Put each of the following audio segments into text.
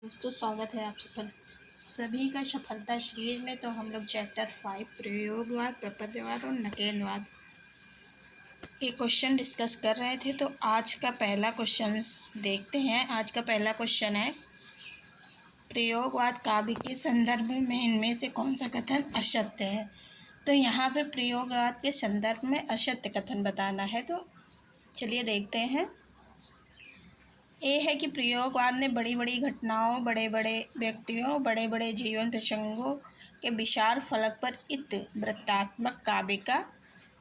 दोस्तों स्वागत है आप सभी का सफलता सीरीज में। तो हम लोग चैप्टर 5 प्रयोगवाद, प्रपद्यवाद और नकेलवाद के क्वेश्चन डिस्कस कर रहे थे। तो आज का पहला क्वेश्चन देखते हैं। आज का पहला क्वेश्चन है, प्रयोगवाद काव्य के संदर्भ में इनमें से कौन सा कथन असत्य है। तो यहाँ पे प्रयोगवाद के संदर्भ में असत्य कथन बताना है। तो चलिए देखते हैं। ये है कि प्रयोगवाद ने बड़ी बड़ी घटनाओं, बड़े बड़े व्यक्तियों, बड़े बड़े जीवन प्रसंगों के विशाल फलक पर इत वृत्तात्मक काव्य का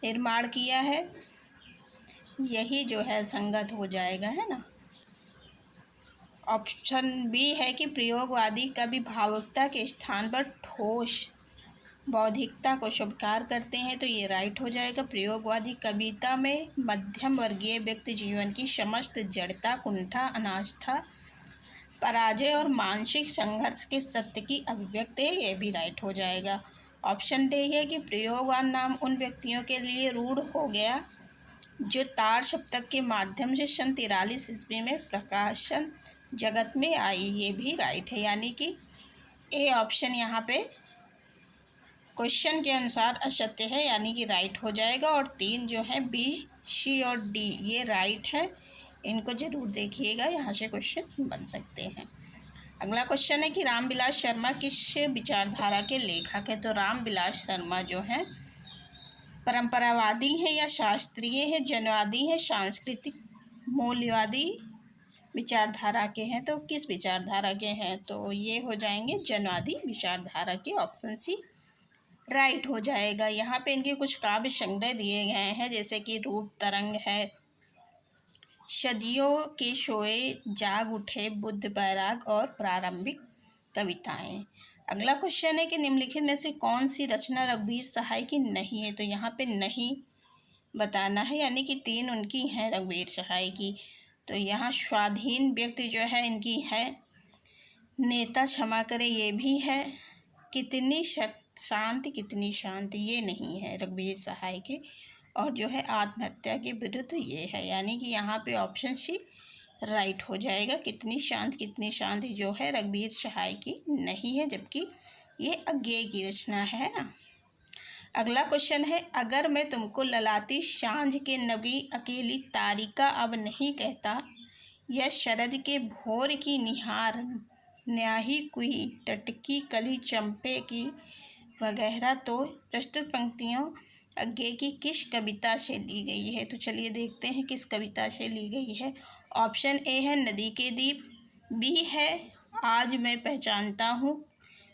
निर्माण किया है। यही जो है संगत हो जाएगा, है ना। ऑप्शन बी है कि प्रयोगवादी कवि भावुकता के स्थान पर ठोस बौद्धिकता को स्वीकार करते हैं। तो ये राइट हो जाएगा। प्रयोगवादी कविता में मध्यम वर्गीय व्यक्ति जीवन की समस्त जड़ता, कुंठा, अनास्था, पराजय और मानसिक संघर्ष के सत्य की अभिव्यक्ति है। ये भी राइट हो जाएगा। ऑप्शन डी है कि प्रयोगवाद नाम उन व्यक्तियों के लिए रूढ़ हो गया जो तार सप्तक के माध्यम से सन 43 ईस्वी में प्रकाशन जगत में आई। ये भी राइट है, यानी कि ए ऑप्शन यहाँ पे क्वेश्चन के अनुसार असत्य है, यानी कि राइट हो जाएगा। और 3 जो है बी, सी और डी ये राइट है। इनको जरूर देखिएगा, यहाँ से क्वेश्चन बन सकते हैं। अगला क्वेश्चन है कि रामविलास शर्मा किस विचारधारा के लेखक है। तो रामविलास शर्मा जो है परंपरावादी है या शास्त्रीय है, जनवादी है, सांस्कृतिक मूल्यवादी विचारधारा के हैं। तो किस विचारधारा के हैं, तो ये हो जाएंगे जनवादी विचारधारा के। ऑप्शन सी राइट हो जाएगा। यहाँ पे इनके कुछ काव्य संग्रह दिए गए हैं, जैसे कि रूप तरंग है, सदियों के सोए, जाग उठे, बुद्ध बैराग और प्रारंभिक कविताएं। अगला क्वेश्चन है कि निम्नलिखित में से कौन सी रचना रघुवीर सहाय की नहीं है। तो यहाँ पे नहीं बताना है, यानी कि 3 उनकी हैं रघुवीर सहाय की। तो यहाँ स्वाधीन व्यक्ति जो है इनकी है, नेता क्षमा करे ये भी है, कितनी शांति कितनी शांति ये नहीं है रघुवीर सहाय के, और जो है आत्महत्या के विरुद्ध ये है, यानी कि यहाँ पे ऑप्शन सी राइट हो जाएगा। कितनी शांति जो है रघुवीर सहाय की नहीं है, जबकि ये अज्ञेय की रचना है ना। अगला क्वेश्चन है, अगर मैं तुमको ललाती सांझ के नवी अकेली तारिका अब नहीं कहता, या शरद के भोर की निहार न्याही कुई टटकी कली चंपे की वगैरह, तो प्रस्तुत पंक्तियों अज्ञेय की किस कविता से ली गई है। तो चलिए देखते हैं किस कविता से ली गई है। ऑप्शन ए है नदी के दीप, बी है आज मैं पहचानता हूँ,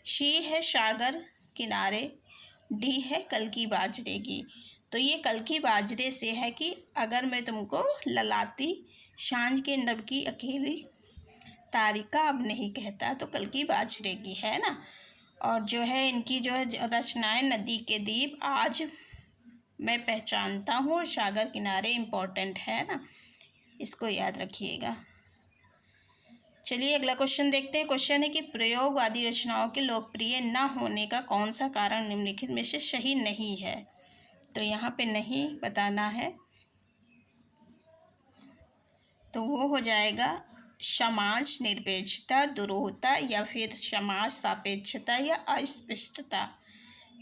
सी है सागर किनारे, डी है कल की बाजरे की। तो ये कल की बाजरे से है कि अगर मैं तुमको ललाती सांझ के नभ की अकेली तारिका अब नहीं कहता, तो कल की बाजरे की है ना। और जो है इनकी जो है रचनाएं नदी के दीप, आज मैं पहचानता हूँ, सागर किनारे इम्पोर्टेंट है ना, इसको याद रखिएगा। चलिए अगला क्वेश्चन देखते हैं। क्वेश्चन है कि प्रयोगवादी रचनाओं के लोकप्रिय न होने का कौन सा कारण निम्नलिखित में से सही नहीं है। तो यहाँ पे नहीं बताना है, तो वो हो जाएगा समाज निरपेक्षता, दुरूहता, या फिर समाज सापेक्षता या अस्पष्टता।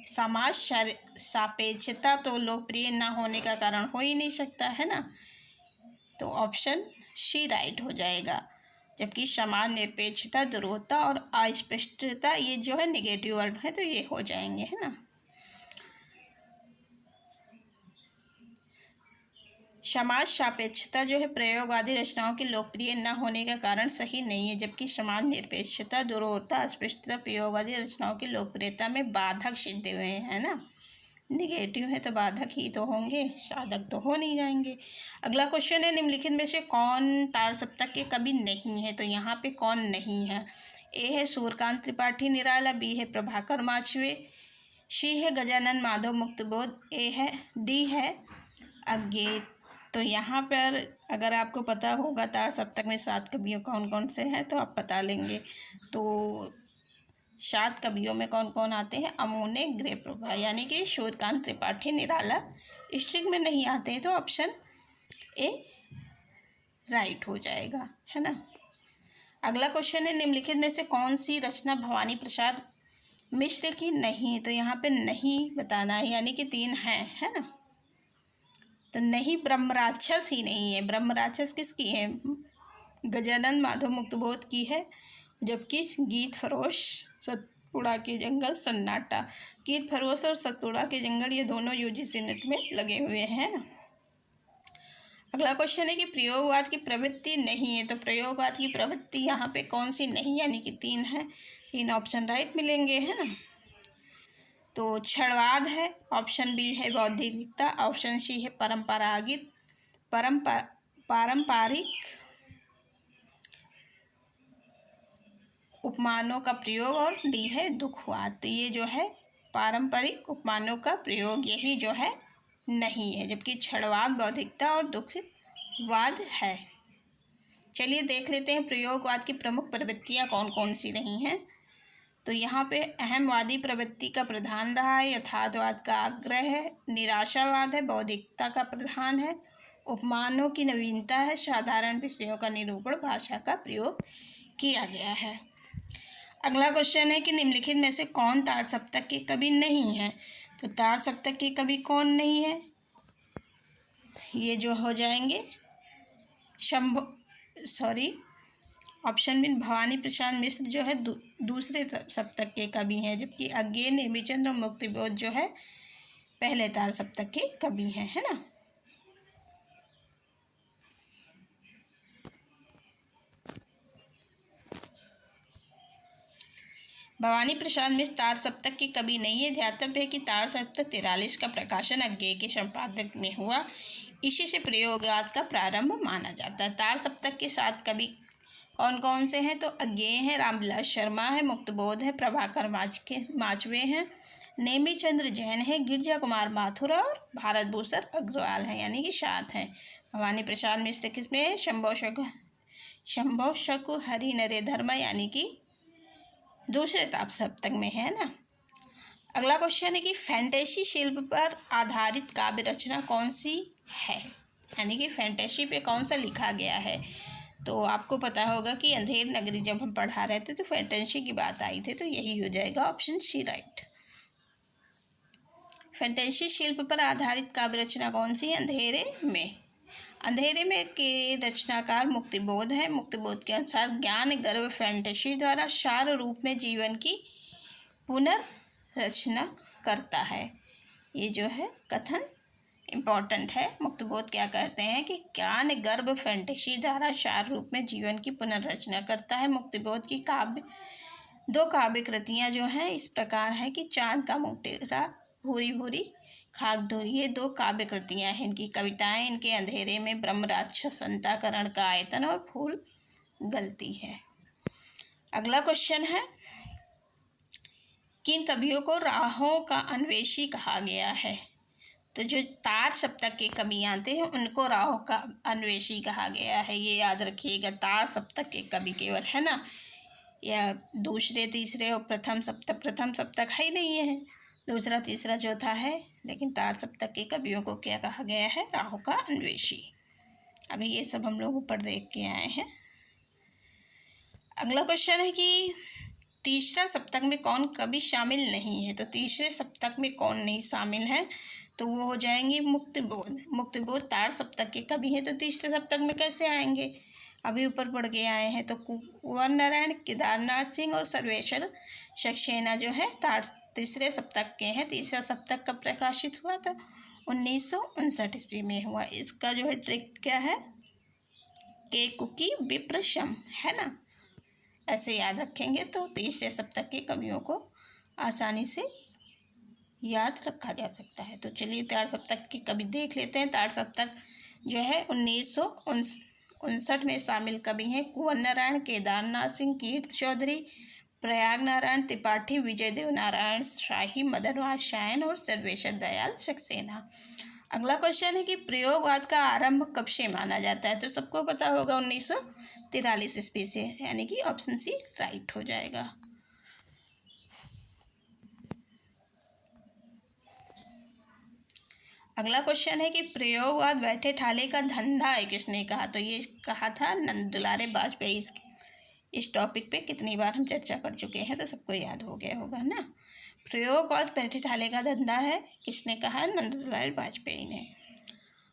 समाज सापेक्षता तो लोकप्रिय ना होने का कारण हो ही नहीं सकता है ना, तो ऑप्शन सी राइट हो जाएगा। जबकि समाज निरपेक्षता, दुरूहता और अस्पष्टता ये जो है नेगेटिव वर्ड है, तो ये हो जाएंगे, है ना। समाज सापेक्षता जो है प्रयोगवादी रचनाओं के लोकप्रिय न होने का कारण सही नहीं है, जबकि समाज निरपेक्षता, दुरूहता, अस्पष्टता प्रयोगवादी रचनाओं की लोकप्रियता में बाधक सिद्ध हुए हैं ना। निगेटिव है तो बाधक ही तो होंगे, साधक तो हो नहीं जाएंगे। अगला क्वेश्चन है, निम्नलिखित में से कौन तार सप्तक के कवि नहीं है। तो यहाँ पे कौन नहीं है। ए है सूर्यकांत त्रिपाठी निराला, बी है प्रभाकर माछवे, सी है गजानन माधव मुक्तबोध, डी है अज्ञेय। तो यहाँ पर अगर आपको पता होगा तार सप्तक में 7 कवियों कौन कौन से हैं, तो आप बता लेंगे। तो 7 कवियों में कौन कौन आते हैं। अमूने गृह प्रभा, यानी कि सूर्यकांत त्रिपाठी निराला स्ट्रिंग में नहीं आते हैं, तो ऑप्शन ए राइट हो जाएगा, है ना। अगला क्वेश्चन है निम्नलिखित में से कौन सी रचना भवानी प्रसाद मिश्र की नहीं है? तो यहाँ पे नहीं बताना है, यानी कि 3 हैं, है ना। तो नहीं ब्रह्म राक्षस ही नहीं है। ब्रह्म राक्षस किसकी है? गजानन माधव मुक्तबोध की है। जबकि गीत फरोश, सतपुड़ा के जंगल, सन्नाटा। गीत फरोश और सतपुड़ा के जंगल ये दोनों यूजीसी नेट में लगे हुए हैं ना। अगला क्वेश्चन है कि प्रयोगवाद की प्रवृत्ति नहीं है। तो प्रयोगवाद की प्रवृत्ति यहाँ पे कौन सी नहीं, यानी कि 3 है। 3 ऑप्शन राइट मिलेंगे, है ना। तो क्षणवाद है, ऑप्शन बी है बौद्धिकता, ऑप्शन सी है पारंपरिक उपमानों का प्रयोग, और डी है दुखवाद। तो ये जो है पारंपरिक उपमानों का प्रयोग, यही जो है नहीं है, जबकि क्षणवाद, बौद्धिकता और दुखवाद है। चलिए देख लेते हैं प्रयोगवाद की प्रमुख प्रवृत्तियाँ कौन कौन सी रही हैं। तो यहाँ पे अहमवादी प्रवृत्ति का प्रधान रहा है, यथार्थवाद का आग्रह है, निराशावाद है, बौद्धिकता का प्रधान है, उपमानों की नवीनता है, साधारण विषयों का निरूपण, भाषा का प्रयोग किया गया है। अगला क्वेश्चन है कि निम्नलिखित में से कौन तार सप्तक के कवि नहीं है? तो तार सप्तक के कवि कौन नहीं है? ये जो हो जाएंगे ऑप्शन बी भवानी प्रसाद मिश्र जो है दूसरे सप्तक के कवि हैं, जबकि अज्ञेय, नेमिचंद और मुक्तिबोध जो है पहले तार सप्तक के कवि हैं, है ना। भवानी प्रसाद मिश्र तार सप्तक के कवि नहीं है। ध्यातव्य है कि तार सप्तक 43 का प्रकाशन अज्ञेय के संपादक में हुआ, इसी से प्रयोगवाद का प्रारंभ माना जाता है। तार सप्तक के 7 कवि कौन कौन से हैं? तो अज्ञेय है, रामविलास शर्मा है, मुक्तबोध है, प्रभाकर माचवे हैं, नेमिचंद्र जैन है, गिरजा कुमार माथुर और भारत भूषण अग्रवाल है, यानी कि 7 हैं। भवानी प्रसाद मिश्र किसमें है? शंभो शकु हरि नरे धर्म, यानी कि दूसरे ताप सप्तक में है ना। अगला क्वेश्चन है कि फैंटेसी शिल्प पर आधारित काव्य रचना कौन सी है? यानी कि फैंटेसी पे कौन सा लिखा गया है? तो आपको पता होगा कि अंधेर नगरी जब हम पढ़ा रहे थे तो फैंटेसी की बात आई थी, तो यही हो जाएगा ऑप्शन सी राइट। फैंटेसी शिल्प पर आधारित काव्य रचना कौन सी है? अंधेरे में के रचनाकार मुक्तिबोध है। मुक्तिबोध के अनुसार ज्ञान गर्भ फैंटेसी द्वारा सार रूप में जीवन की पुनर्रचना करता है। ये जो है कथन इम्पॉर्टेंट है। मुक्तिबोध क्या कहते हैं कि ज्ञान गर्भ फैंटेसी द्वारा सार रूप में जीवन की पुनर्रचना करता है। मुक्तिबोध की दो काव्य कृतियाँ जो हैं इस प्रकार हैं कि चांद का मुटेरा, भूरी भूरी खाक धोरी, ये 2 काव्य कृतियाँ हैं। इनकी कविताएं इनके अंधेरे में, ब्रह्म राक्षस, अंतःकरण का आयतन और फूल गलती है। अगला क्वेश्चन है किन कवियों को राहों का अन्वेषी कहा गया है? तो जो तार सप्तक के कवि आते हैं उनको राहों का अन्वेषी कहा गया है। ये याद रखिएगा, तार सप्तक के कवि केवल, है ना, या दूसरे तीसरे और प्रथम सप्तक है ही नहीं है, दूसरा तीसरा चौथा है, लेकिन तार सप्तक के कवियों को क्या कहा गया है? राहों का अन्वेषी। अभी ये सब हम लोग ऊपर देख के आए हैं। अगला क्वेश्चन है कि तीसरा सप्तक में कौन कवि शामिल नहीं है? तो तीसरे सप्तक में कौन नहीं शामिल है? तो वो हो जाएंगे मुक्तिबोध तार सप्तक के कवि हैं, तो तीसरे सप्तक में कैसे आएंगे? अभी ऊपर पढ़ के आए हैं। तो कुंवर नारायण, केदारनाथ सिंह और सर्वेश्वर सक्सेना जो है तीसरे सप्तक के हैं। तीसरा सप्तक कब प्रकाशित हुआ था? 1959 ईस्वी में हुआ। इसका जो है ट्रिक क्या है? के कुकी विप्रशम, है ना, ऐसे याद रखेंगे तो तीसरे सप्तक के कवियों को आसानी से याद रखा जा सकता है। तो चलिए तार सप्तक के कवि देख लेते हैं। तार सप्तक जो है 1959 में शामिल कवि हैं कुंवर नारायण, केदारनाथ सिंह, कीर्ति चौधरी, प्रयाग नारायण त्रिपाठी, विजय देव नारायण शाही, मदनवास शायन और सर्वेश्वर दयाल सक्सेना। अगला क्वेश्चन है कि प्रयोगवाद का आरंभ कब से माना जाता है? तो सबको पता होगा 1943 ईस्वी से, यानी कि ऑप्शन सी राइट हो जाएगा। अगला क्वेश्चन है कि प्रयोगवाद बैठे ठाले का धंधा है किसने कहा? तो ये कहा था नंद दुलारे वाजपेयी इस टॉपिक पे कितनी बार हम चर्चा कर चुके हैं, तो सबको याद हो गया होगा ना। प्रयोग और पैठे का धंधा है, किसने कहा? नंदलाल वाजपेयी ने।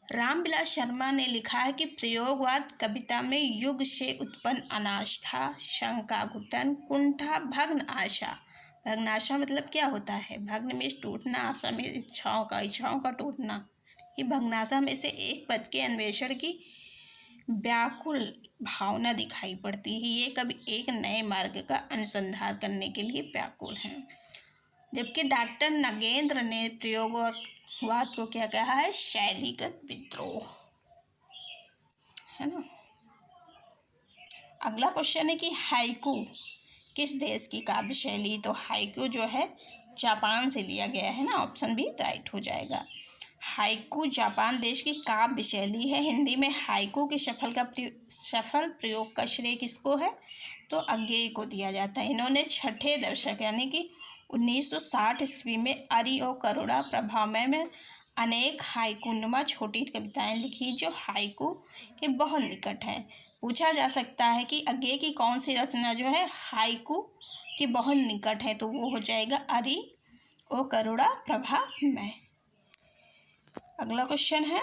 रामविलास शर्मा ने लिखा है कि प्रयोगवाद कविता में युग से उत्पन्न अनास्था, शंका, घुटन, कुंठा, भग्न आशा। भग्न आशा मतलब क्या होता है? भग्न में टूटना, आशा में इच्छाओं का टूटना। ये भग्नाशा में से एक पद के अन्वेषण की व्याकुल भावना दिखाई पड़ती है। ये कभी एक नए मार्ग का अनुसंधान करने के लिए व्याकुल हैं। जबकि डॉक्टर नगेंद्र ने प्रयोगवाद को क्या कहा है? शैलीगत विद्रोह, है ना। अगला क्वेश्चन है कि हाइकू किस देश की काव्य शैली? तो हाइकू जो है जापान से लिया गया है ना, ऑप्शन बी राइट हो जाएगा। हाइकू जापान देश की काव्य शैली है। हिंदी में हाइकू के सफल प्रयोग का श्रेय किसको है? तो अज्ञेय को दिया जाता है। इन्होंने छठे दशक यानी कि 1960 ईस्वी में अरि और करुणा प्रभामय में अनेक हाइकूनुमा छोटी कविताएं लिखी जो हाइकू के बहुत निकट हैं। पूछा जा सकता है कि अज्ञेय की कौन सी रचना जो है हाइकू के बहुत निकट है? तो वो हो जाएगा अरि और करुणा प्रभामय। अगला क्वेश्चन है,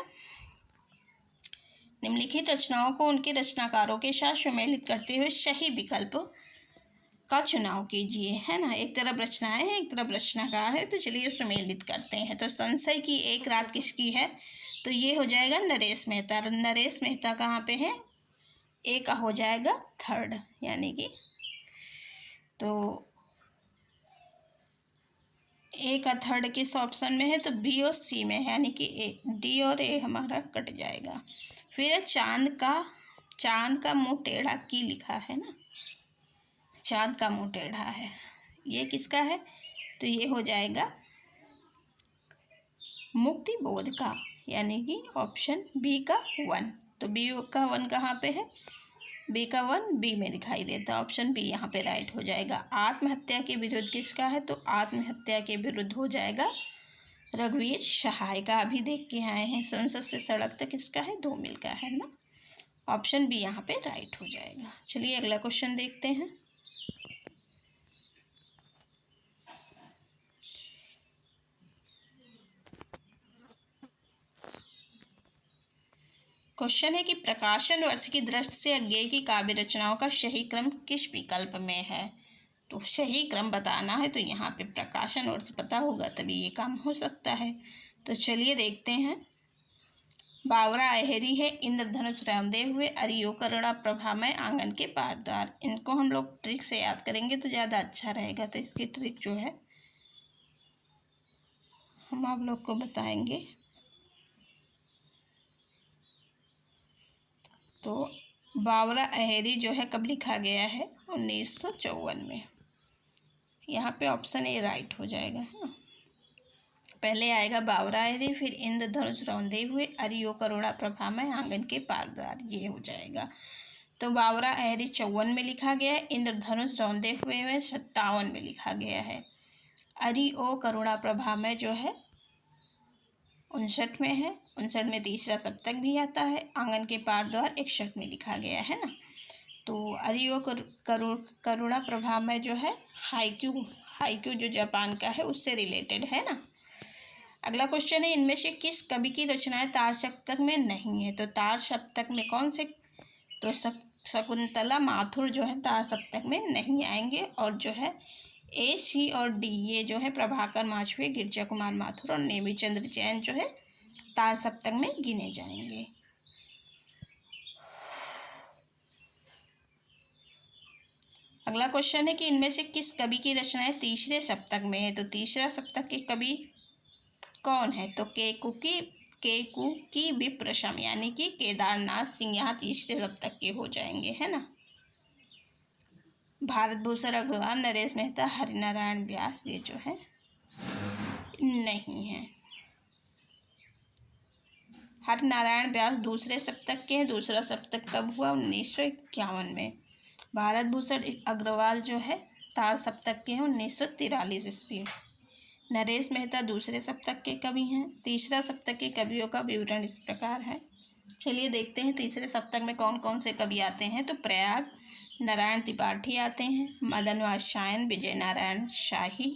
निम्नलिखित रचनाओं को उनके रचनाकारों के साथ सुमेलित करते हुए सही विकल्प का चुनाव कीजिए, है ना। एक तरफ रचनाएं हैं, एक तरफ रचनाकार है, तो चलिए सुमेलित करते हैं। तो संशय की एक रात किसकी है? तो ये हो जाएगा नरेश मेहता। नरेश मेहता कहाँ पे है? ए का हो जाएगा थर्ड, यानी कि तो ए का थर्ड किस ऑप्शन में है? तो बी और सी में है, यानी कि ए, डी और ए हमारा कट जाएगा। फिर चांद का मुंह टेढ़ा की लिखा है ना, चांद का मुंह टेढ़ा है, ये किसका है? तो ये हो जाएगा मुक्ति बोध का, यानी कि ऑप्शन बी का 1। तो बी का 1 कहाँ पे है? बी का 1 बी में दिखाई देता है, ऑप्शन बी यहाँ पे राइट हो जाएगा। आत्महत्या के विरुद्ध किसका है? तो आत्महत्या के विरुद्ध हो जाएगा रघुवीर सहाय का। अभी देख के आए हैं। संसद से सड़क तक किसका है? धूमिल का है ना, ऑप्शन बी यहाँ पे राइट हो जाएगा। चलिए अगला क्वेश्चन देखते हैं। क्वेश्चन है कि प्रकाशन वर्ष की दृष्टि से अज्ञेय की काव्य रचनाओं का सही क्रम किस विकल्प में है? तो सही क्रम बताना है, तो यहाँ पे प्रकाशन वर्ष पता होगा तभी ये काम हो सकता है। तो चलिए देखते हैं। बावरा अहेरी है, इंद्रधनुष रामदे हुए, अरियो करुणा प्रभामय, आंगन के पारदार। इनको हम लोग ट्रिक से याद करेंगे तो ज़्यादा अच्छा रहेगा। तो इसकी ट्रिक जो है हम आप लोग को बताएंगे। तो बावरा अहेरी जो है कब लिखा गया है? 1954 में। यहाँ पे ऑप्शन ए राइट हो जाएगा, है ना। पहले आएगा बावरा अहेरी, फिर इंद्रधनुष रौंदे हुए, अरियो करुणा प्रभामय, आंगन के पारदार, ये हो जाएगा। तो बावरा अहेरी 54 में लिखा गया है, इंद्रधनुष रौंदे हुए में 57 में लिखा गया है। अरियो करुणा प्रभामय जो है 59 में है, 59 में तीसरा सप्तक भी आता है। आंगन के पारद्वार 61 में लिखा गया है ना। तो अरियो करुणा प्रभामय जो है हाइक्यू जो जापान का है उससे रिलेटेड है ना। अगला क्वेश्चन है, इनमें से किस कवि की रचनाएं तार सप्तक में नहीं है? तो तार सप्तक में कौन से? तो शकुंतला माथुर जो है तार सप्तक में नहीं आएंगे, और जो है ए, सी और डी ये जो है प्रभाकर माछवे, गिरजा कुमार माथुर और नेमी चंद्र जैन जो है तार सप्तक में गिने जाएंगे। अगला क्वेश्चन है कि इनमें से किस कवि की रचनाएं तीसरे सप्तक में है? तो तीसरा सप्तक के कवि कौन है? तो केकू की विप्रशम, यानी कि केदारनाथ सिंह यहाँ तीसरे सप्तक के हो जाएंगे, है ना। भारत भूषण अग्रवाल, नरेश मेहता, हरिनारायण व्यास ये जो है नहीं है। हरिनारायण व्यास दूसरे सप्तक के हैं। दूसरा सप्तक कब हुआ? 1951 में। भारत भूषण अग्रवाल जो है तार सप्तक के हैं, 1943 ईस्वी। नरेश मेहता दूसरे सप्तक के कवि हैं। तीसरा सप्तक के कवियों का विवरण इस प्रकार है। चलिए देखते हैं तीसरे सप्तक में कौन कौन से कवि आते हैं। तो प्रयाग नारायण त्रिपाठी आते हैं, मदन वात्स्यायन, विजय नारायण शाही,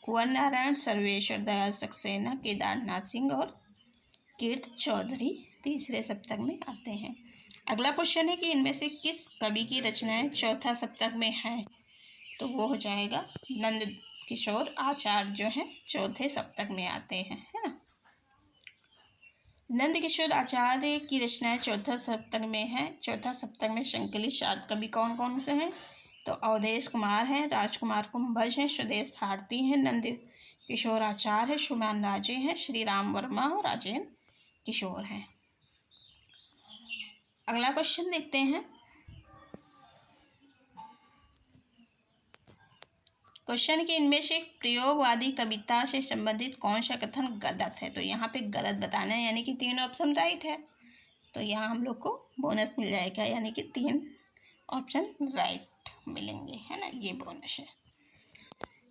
कुंवर नारायण, सर्वेश्वर दयाल सक्सेना, केदारनाथ सिंह और कीर्त चौधरी तीसरे सप्तक में आते हैं। अगला क्वेश्चन है कि इनमें से किस कवि की रचनाएं चौथा सप्तक में हैं? तो वो हो जाएगा नंद किशोर आचार्य जो हैं चौथे सप्तक में आते हैं, है ना। नंद किशोर आचार्य की रचनाएं चौथा सप्तक में हैं। चौथा सप्तक में संकलित सात कवि कौन कौन से हैं? तो अवधेश कुमार हैं, राजकुमार कुंभज हैं, स्वदेश भारती हैं, नंद किशोर आचार्य है, सुमन राजे हैं, श्री राम वर्मा और राजेंद्र किशोर हैं। अगला क्वेश्चन देखते हैं। क्वेश्चन कि इनमें से प्रयोगवादी कविता से संबंधित कौन सा कथन गलत है? तो यहाँ पे गलत बताना है, यानी कि 3 ऑप्शन राइट है, तो यहाँ हम लोग को बोनस मिल जाएगा, यानी कि 3 ऑप्शन राइट मिलेंगे, है ना, ये बोनस है।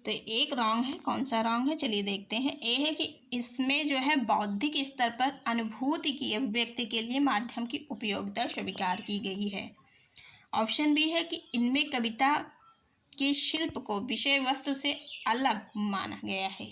तो एक रॉन्ग है, कौन सा रॉन्ग है चलिए देखते हैं। ए है कि इसमें जो है बौद्धिक स्तर पर अनुभूति की अभिव्यक्ति के लिए माध्यम की उपयोगिता स्वीकार की गई है। ऑप्शन बी है कि इनमें कविता के शिल्प को विषय वस्तु से अलग माना गया है।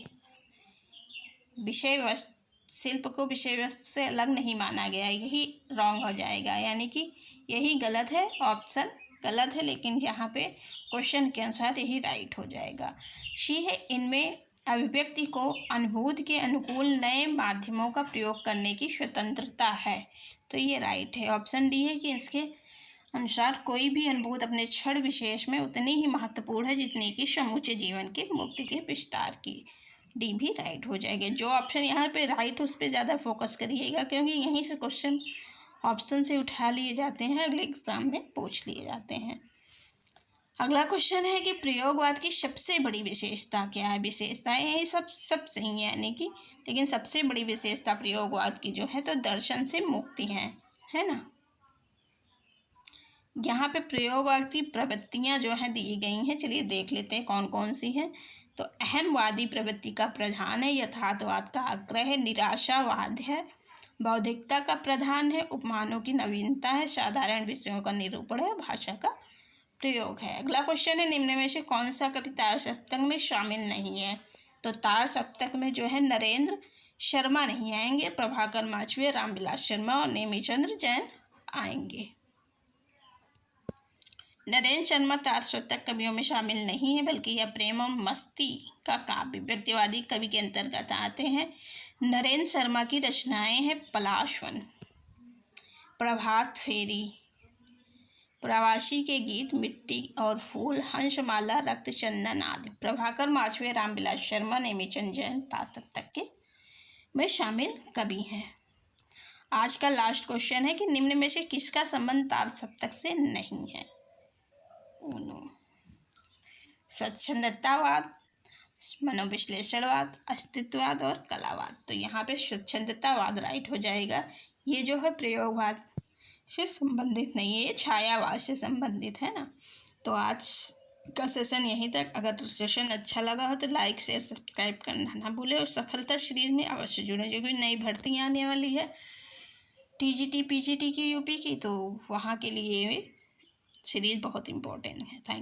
शिल्प को विषय वस्तु से अलग नहीं माना गया, यही रॉन्ग हो जाएगा, यानी कि यही गलत है, ऑप्शन गलत है, लेकिन यहाँ पे क्वेश्चन के अनुसार यही राइट हो जाएगा। सी है इनमें अभिव्यक्ति को अनुभूति के अनुकूल नए माध्यमों का प्रयोग करने की स्वतंत्रता है, तो ये राइट है। ऑप्शन डी है कि इसके अनुसार कोई भी अनुभूति अपने क्षण विशेष में उतनी ही महत्वपूर्ण है जितनी कि समूचे जीवन के मुक्ति के विस्तार की। डी भी राइट हो जाएगा। जो ऑप्शन यहाँ पे राइट उस पर ज़्यादा फोकस करिएगा, क्योंकि यहीं से क्वेश्चन ऑप्शन से उठा लिए जाते हैं, अगले एग्जाम में पूछ लिए जाते हैं। अगला क्वेश्चन है कि प्रयोगवाद की सबसे बड़ी विशेषता क्या है? विशेषताएं यही सब सही है, यानी कि, लेकिन सबसे बड़ी विशेषता प्रयोगवाद की जो है तो दर्शन से मुक्ति है ना। यहाँ पे प्रयोगवाद की प्रवृत्तियाँ जो हैं दी गई हैं, चलिए देख लेते हैं कौन कौन सी हैं। तो अहमवादी प्रवृत्ति का प्रधान है, यथार्थवाद का आग्रह है, निराशावाद है, बौद्धिकता का प्रधान है, उपमानों की नवीनता है, साधारण विषयों का निरूपण है, भाषा का प्रयोग है। अगला क्वेश्चन है निम्न में से कौन सा कवि तार सप्तक में शामिल नहीं है? तो तार सप्तक में जो है नरेंद्र शर्मा नहीं आएंगे, प्रभाकर माचवे, रामविलास शर्मा और नेमीचंद्र जैन आएंगे। नरेंद्र शर्मा तार सप्तक कवियों में शामिल नहीं है, बल्कि यह प्रेम और मस्ती का काव्य व्यक्तिवादी कवि के अंतर्गत आते हैं। नरेंद्र शर्मा की रचनाएं हैं पलाशवन, प्रभात फेरी, प्रवासी के गीत, मिट्टी और फूल, हंसमाला, रक्त चंदन आदि। प्रभाकर माचवे, रामविलास शर्मा, नेमीचंद जैन तार सप्तक के में शामिल कवि हैं। आज का लास्ट क्वेश्चन है कि निम्न में से किसका संबंध तार सप्तक से नहीं है? स्वच्छंदतावाद, मनोविश्लेषणवाद, अस्तित्ववाद और कलावाद। तो यहाँ पे स्वच्छंदतावाद राइट हो जाएगा। ये जो है प्रयोगवाद से संबंधित नहीं है, ये छायावाद से संबंधित है ना। तो आज का सेशन यहीं तक। अगर सेशन अच्छा लगा हो तो लाइक शेयर सब्सक्राइब करना ना भूले, और सफलता सीरीज में अवश्य जुड़े, जो कि नई भर्ती आने वाली है टीजीटी पीजीटी की यूपी की, तो वहाँ के लिए सीरीज़ बहुत इम्पोर्टेंट है। थैंक